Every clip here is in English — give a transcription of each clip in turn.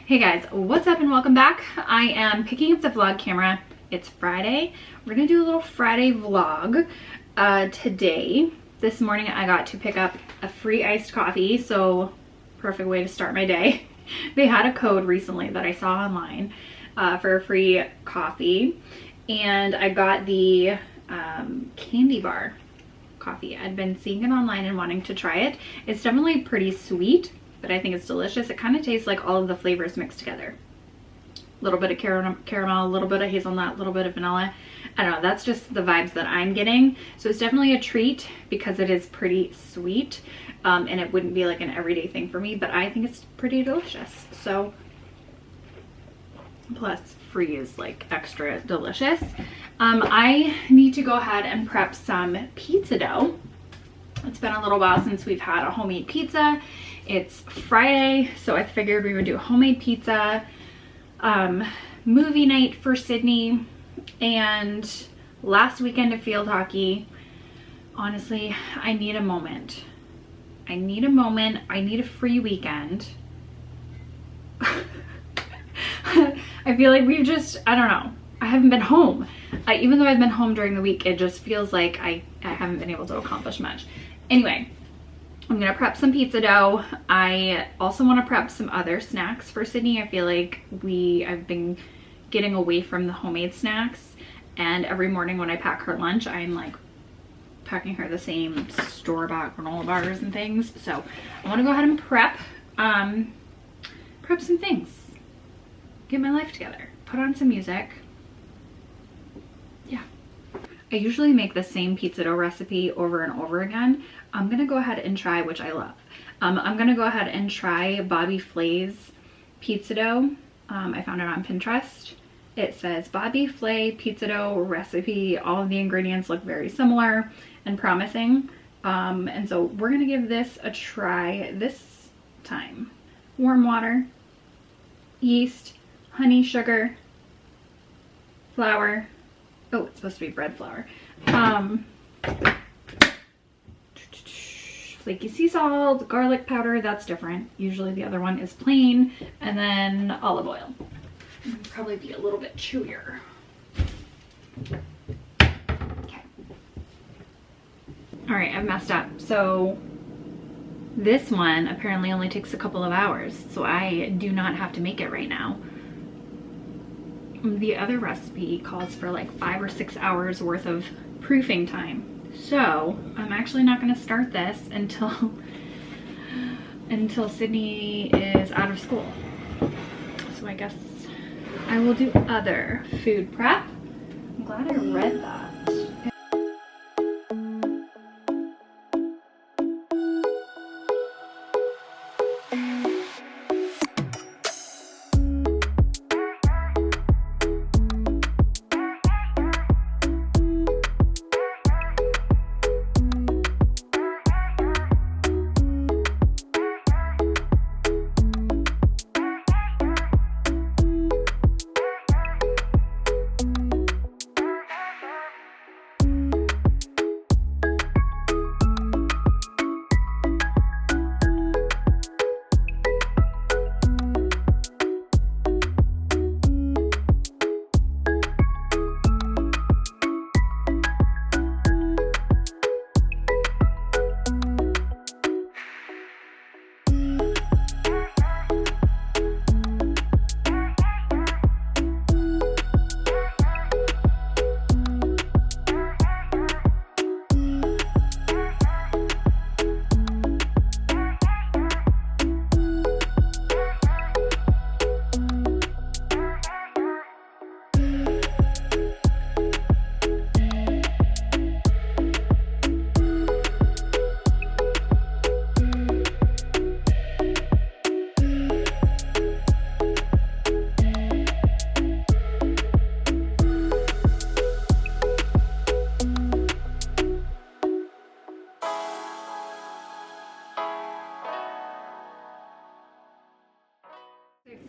Hey guys, what's up and welcome back. I am picking up the vlog camera. It's Friday. We're gonna do a little Friday vlog today. This morning I got to pick up a free iced coffee, so perfect way to start my day. They had a code recently that I saw online for a free coffee, and I got the candy bar coffee. I'd been seeing it online and wanting to try it. It's definitely pretty sweet, but I think it's delicious. It kind of tastes like all of the flavors mixed together. A little bit of caramel, a little bit of hazelnut, a little bit of vanilla. I don't know, that's just the vibes that I'm getting. So it's definitely a treat because it is pretty sweet, and it wouldn't be like an everyday thing for me, but I think it's pretty delicious. So, plus free is like extra delicious. I need to go ahead and prep some pizza dough. It's been a little while since we've had a homemade pizza. It's Friday, so I figured we would do homemade pizza, movie night for Sydney, and last weekend of field hockey. Honestly, I need a moment. I need a moment. I need a free weekend. I feel like we've just, I don't know. I haven't been home. Even though I've been home during the week, it just feels like I haven't been able to accomplish much. Anyway, I'm gonna prep some pizza dough. I also want to prep some other snacks for Sydney. I feel like I've been getting away from the homemade snacks, and every morning when I pack her lunch, I'm like packing her the same store-bought granola bars and things. So I want to go ahead and prep some things, get my life together, put on some music. Yeah, I usually make the same pizza dough recipe over and over again. I'm gonna go ahead and try, which I love. I'm gonna go ahead and try Bobby Flay's pizza dough. I found it on Pinterest. It says Bobby Flay pizza dough recipe. All of the ingredients look very similar and promising. And so we're gonna give this a try this time. Warm water, yeast, honey, sugar, flour. Oh, it's supposed to be bread flour. Flaky sea salt, garlic powder, that's different. Usually the other one is plain, and then olive oil. It'll probably be a little bit chewier. Okay. All right, I've messed up. So this one apparently only takes a couple of hours, so I do not have to make it right now. The other recipe calls for like 5 or 6 hours worth of proofing time. So I'm actually not going to start this until Sydney is out of school. So I guess I will do other food prep. I'm glad I read that.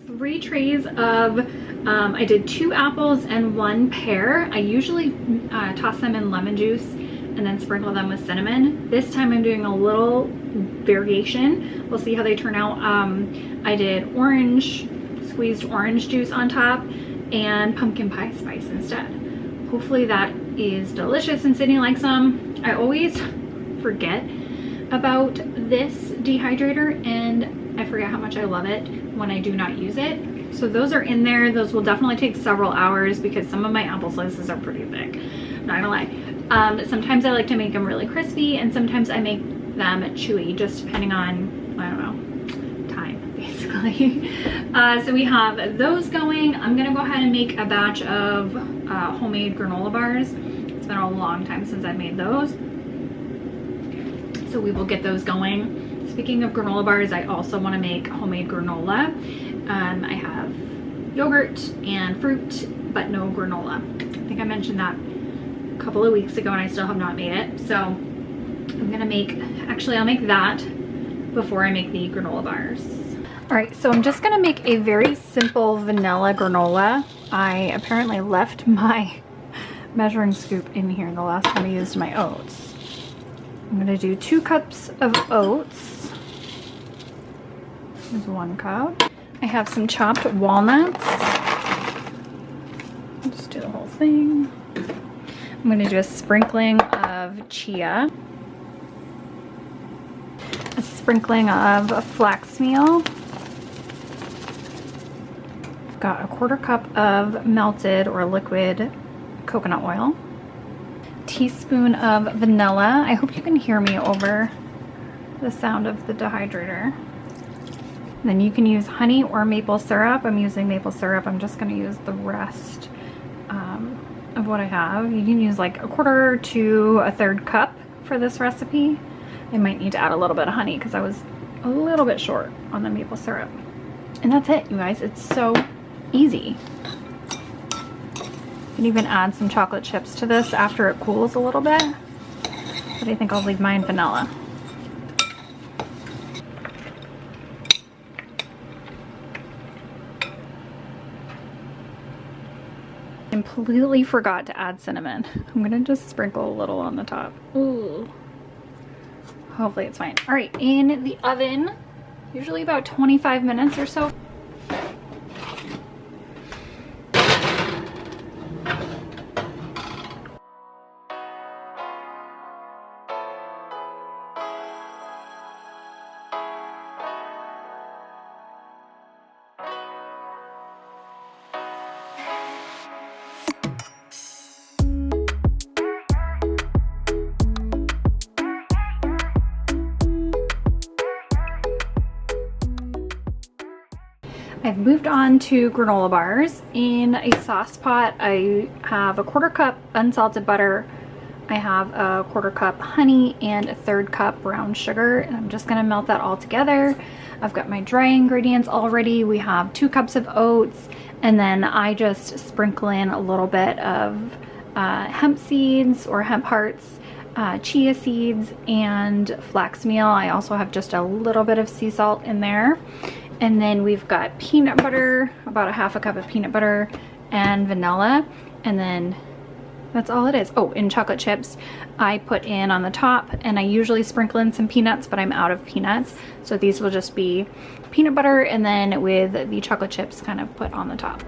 Three trays of, I did 2 apples and 1 pear. I usually toss them in lemon juice and then sprinkle them with cinnamon. This time I'm doing a little variation. We'll see how they turn out. I did orange squeezed orange juice on top and pumpkin pie spice instead. Hopefully that is delicious and Sydney likes them. I always forget about this dehydrator and I forget how much I love it when I do not use it. So those are in there. Those will definitely take several hours because some of my apple slices are pretty thick, not gonna lie. Sometimes I like to make them really crispy and sometimes I make them chewy, just depending on, I don't know, time basically. So we have those going. I'm gonna go ahead and make a batch of homemade granola bars. It's been a long time since I made those, so we will get those going. Speaking of granola bars, I also want to make homemade granola. I have yogurt and fruit, but no granola. I think I mentioned that a couple of weeks ago and I still have not made it. So I'm gonna make, actually I'll make that before I make the granola bars. All right, so I'm just gonna make a very simple vanilla granola. I apparently left my measuring scoop in here the last time I used my oats. I'm gonna do 2 cups of oats. There's 1 cup. I have some chopped walnuts. I'll just do the whole thing. I'm going to do a sprinkling of chia, a sprinkling of flax meal. I've got a 1/4 cup of melted or liquid coconut oil, teaspoon of vanilla. I hope you can hear me over the sound of the dehydrator. Then you can use honey or maple syrup. I'm using maple syrup. I'm just going to use the rest of what I have. You can use like 1/4 to 1/3 cup for this recipe. I might need to add a little bit of honey because I was a little bit short on the maple syrup. And that's it, you guys. It's so easy. You can even add some chocolate chips to this after it cools a little bit. But I think I'll leave mine vanilla. Completely forgot to add cinnamon. I'm gonna just sprinkle a little on the top. Ooh. Hopefully it's fine. All right, in the oven, usually about 25 minutes or so. I've moved on to granola bars. In a sauce pot, I have a 1/4 cup unsalted butter. I have a 1/4 cup honey and a 1/3 cup brown sugar. And I'm just gonna melt that all together. I've got my dry ingredients already. We have 2 cups of oats, and then I just sprinkle in a little bit of hemp seeds or hemp hearts, chia seeds, and flax meal. I also have just a little bit of sea salt in there. And then we've got peanut butter, about a 1/2 cup of peanut butter and vanilla. And then that's all it is. Oh, and chocolate chips I put in on the top, and I usually sprinkle in some peanuts, but I'm out of peanuts. So these will just be peanut butter and then with the chocolate chips kind of put on the top.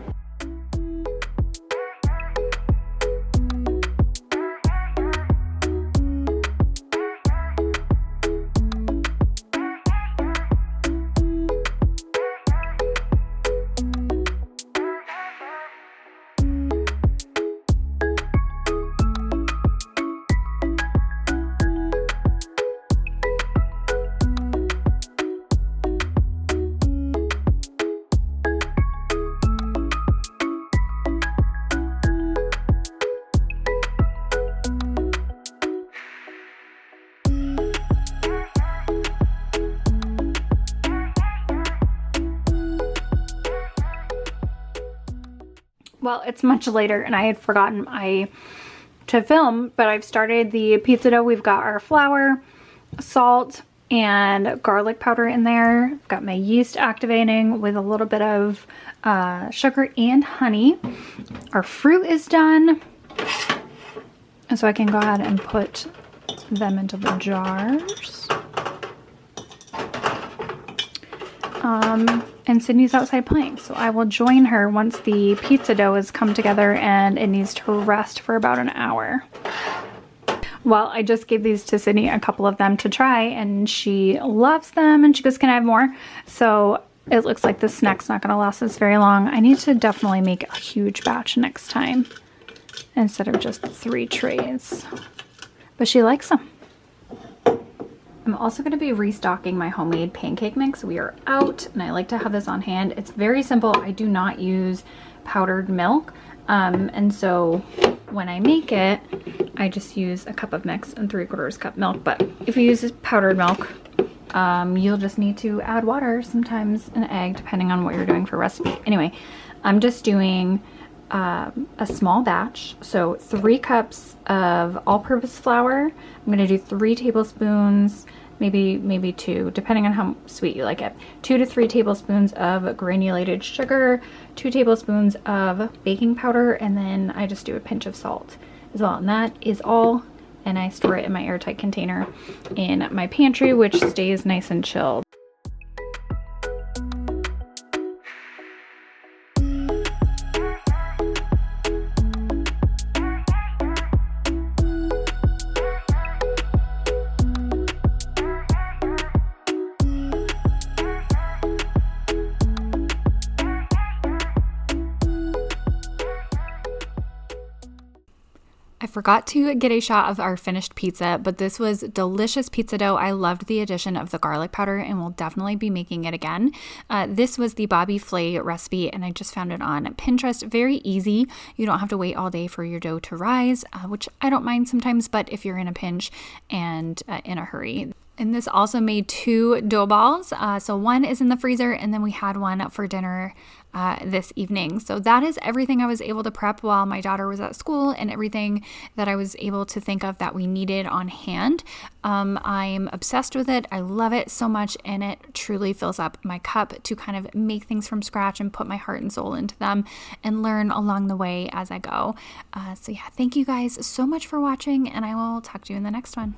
Well, it's much later and I had forgotten to film, but I've started the pizza dough. We've got our flour, salt, and garlic powder in there. I've got my yeast activating with a little bit of sugar and honey. Our fruit is done. And so I can go ahead and put them into the jars. and Sydney's outside playing. So I will join her once the pizza dough has come together and it needs to rest for about an hour. Well, I just gave these to Sydney, a couple of them to try, and she loves them, and she goes, can I have more? So it looks like this snack's not going to last us very long. I need to definitely make a huge batch next time instead of just 3 trays. But she likes them. I'm also going to be restocking my homemade pancake mix. We are out, and I like to have this on hand. It's very simple. I do not use powdered milk, and so when I make it, I just use a cup of mix and 3/4 cup milk. But if you use powdered milk, you'll just need to add water, sometimes an egg, depending on what you're doing for recipe. Anyway, I'm just doing a small batch, so 3 cups of all-purpose flour. I'm going to do 3 tablespoons, maybe 2, depending on how sweet you like it. 2 to 3 tablespoons of granulated sugar, 2 tablespoons of baking powder, and then I just do a pinch of salt as well. And that is all, and I store it in my airtight container in my pantry, which stays nice and chilled. I forgot to get a shot of our finished pizza, but this was delicious pizza dough. I loved the addition of the garlic powder and will definitely be making it again. This was the Bobby Flay recipe, and I just found it on Pinterest. Very easy. You don't have to wait all day for your dough to rise, which I don't mind sometimes, but if you're in a pinch and in a hurry. And this also made 2 dough balls. So one is in the freezer, and then we had one for dinner this evening. So that is everything I was able to prep while my daughter was at school, and everything that I was able to think of that we needed on hand. I'm obsessed with it. I love it so much, and it truly fills up my cup to kind of make things from scratch and put my heart and soul into them and learn along the way as I go. So yeah, thank you guys so much for watching, and I will talk to you in the next one.